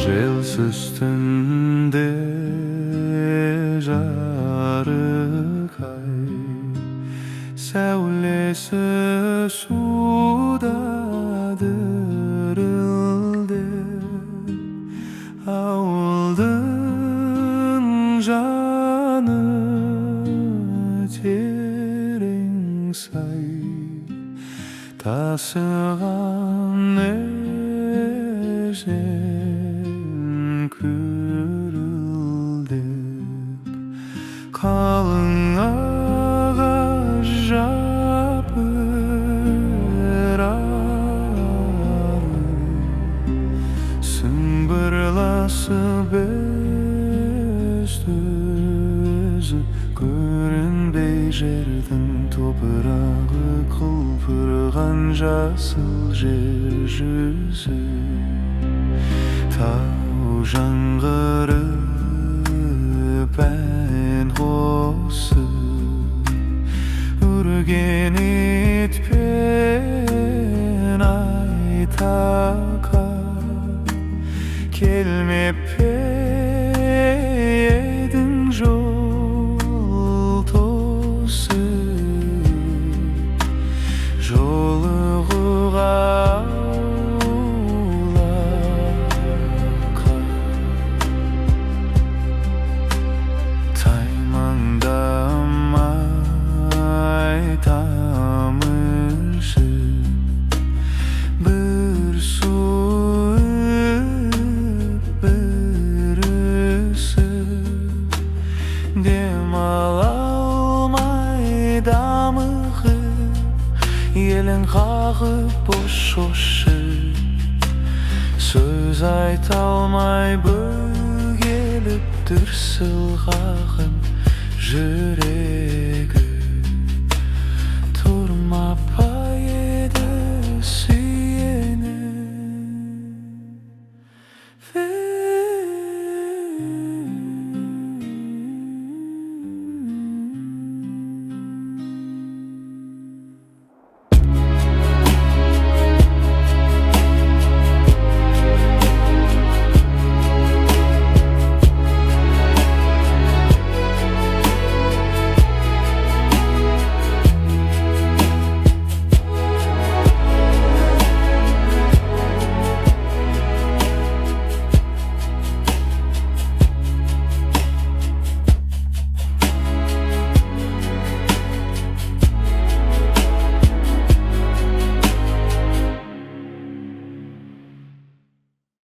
Желсіз түнде жарық ай, сәулесі суда дірілдеп, ауылдың жаны терең сай, тасыған күрілдеп, қалың ағаш жапырағы сыңғырласып өзі, көрінбей жердің топырағы, құлпырған жасыл жер жүзі, тау жаңғырып ән қосып, үрген итпен айтақа келмеп пе едің жол тосып, жолығуға елін қағып бош шошып, сөз айта алмай бөгеліп дүрсіл қағын жүрегі.